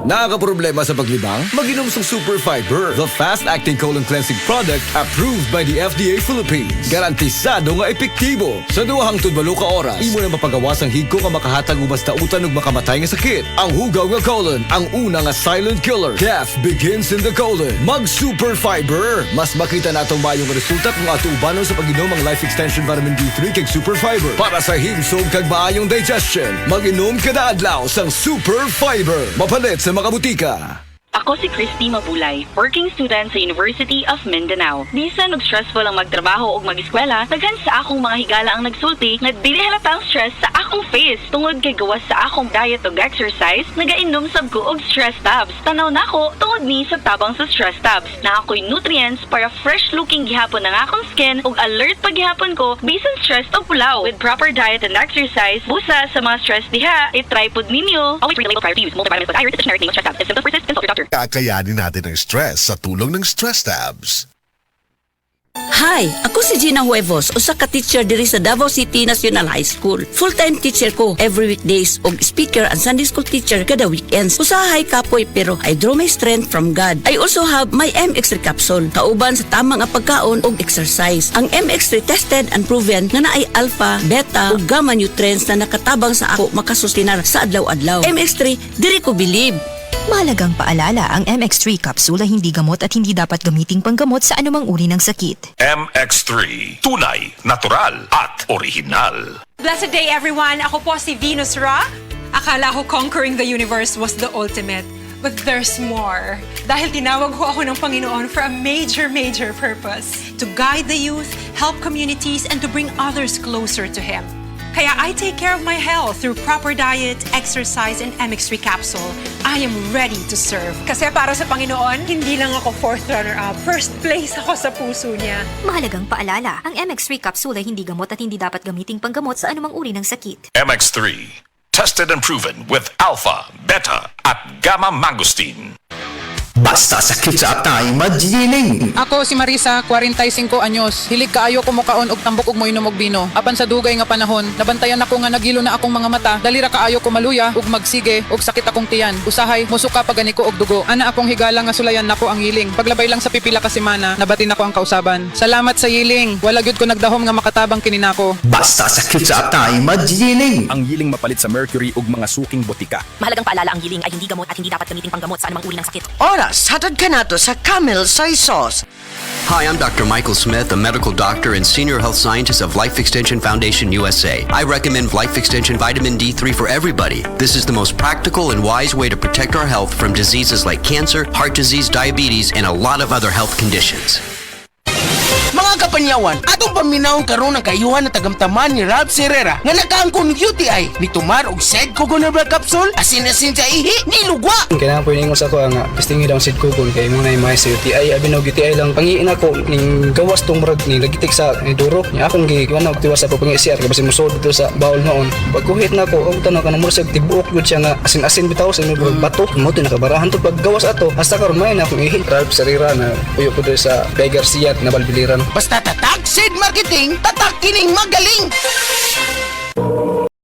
Nakakaproblema sa paglibang? Mag-inom sa Super Fiber, the fast-acting colon cleansing product approved by the FDA Philippines. Garantisado nga epektibo. Sa duhang tudbalo ka oras, imo na mapagawas ang higko nga makahatag og basta utan ug makamatay nga sakit. Ang hugaw nga colon, ang una nga silent killer. Death begins in the colon. Mag Super Fiber. Mas makita natong mayong resulta kung ato ubanon sa pag-inom ang Life Extension Vitamin D3 kag Super Fiber. Para sa himsog kag maayong digestion, mag-inom kada adlaw sang Super Fiber. Mapalit sa mga butika. Ako si Christy Mabulay, working student sa University of Mindanao. Bisan og stressful ang magtrabaho ug mag-eskwela, daghan sa akong mga higala ang nagsulti nga dili halata ang stress sa akong face. Tungod kay gawas sa akong diet ug exercise, nagainom sab ko og stress tabs. Tanaw nako tungod ni sa tabang sa stress tabs. Na ako'y nutrients para fresh looking gihapon ang akong skin ug alert pa gihapon ko bisan stress o pulaw. With proper diet and exercise, busa sa mga stress diha, i-try pud ninyo. Always read the label prior to use. Multivitamins with iron, the generic name of stress tabs. If symptoms persist, consult your doctor. Kakayanin natin ang stress sa tulong ng Stress Tabs. Hi! Ako si Gina Huevos, usa ka teacher diri sa Davao City National High School. Full-time teacher ko every weekdays og speaker and Sunday school teacher kada weekends. Usahay kapoy pero I draw my strength from God. I also have my MX3 capsule, kauban sa tamang nga pagkaon og exercise. Ang MX3 tested and proven nga naay alpha, beta ug gamma nutrients na nakatabang sa ako makasustinar sa adlaw-adlaw. MX3, diri ko believe. Mahalagang paalala, ang MX3 capsule ay hindi gamot at hindi dapat gamiting panggamot sa anumang uri ng sakit. MX3, tunay, natural at original. Blessed day everyone! Ako po si Venus Ra. Akala ko conquering the universe was the ultimate. But there's more. Dahil tinawag ho ako ng Panginoon for a major purpose. To guide the youth, help communities, and to bring others closer to Him. Kaya I take care of my health through proper diet, exercise, and MX3 capsule. I am ready to serve. Kasi para sa Panginoon, hindi lang ako fourth runner-up. First place ako sa puso niya. Mahalagang paalala, ang MX3 capsule ay hindi gamot at hindi dapat gamiting panggamot sa anumang uri ng sakit. MX3, tested and proven with alpha, beta at gamma mangosteen. Basta sakit sa atay, magjiling. Ako si Marisa, 45 anyos. Hilig kaayo ko mukaon og tambok ug moinom og bino. Apan sa dugay nga panahon, nabantayan ako nga nagilo na akong mga mata. Dalira kaayo ko maluya ug magsige ug sakit akong tiyan. Usahay musuka pagani ko og dugo. Ana akong higala nga sulayan nako ang yiling. Paglabay lang sa pipila ka semana, nabatin nako ang kausaban. Salamat sa yiling. Wala gyud ko nagdahom nga makatabang kini nako. Basta sakit sa atay, magjiling. Ang yiling mapalit sa mercury ug mga suking botika. Mahalagang paalala, ang yiling ay hindi gamot at hindi dapat gamiting panggamot sa anumang uri ng sakit. Hatad ka na to sa Camel Soy Sauce. Hi, I'm Dr. Michael Smith, a medical doctor and senior health scientist of Life Extension Foundation USA. I recommend Life Extension Vitamin D3 for everybody. This is the most practical and wise way to protect our health from diseases like cancer, heart disease, diabetes, and a lot of other health conditions. Mga kapanyawan, atong paminaw karon ang kayuhan na tagamtaman ni Ralph Herrera nga nakaangkon UTI ni tumar og Sed Cogonabra capsule asin-asin sa ihi ni lugwa. Kailangan po ingos ako nga pistingin daw Sed Cogon kay mo na may sa UTI abi no UTI lang pangiin ako ning gawas tong murag ni lagitik sa duro ni akong giwan og tiwas ako pangi-CR kay basin musod dito sa bawl noon. Pagkuhit na ako og tanaw kanang murag tibuok gud siya nga asin-asin bitaw sa imong bato mo to nakabarahan to paggawas ato hasta karon may na akong ihi. Ralph Herrera na puyo ko sa Bay Garcia na Balbiliran. Basta tatak Sed Marketing, tatak kining magaling.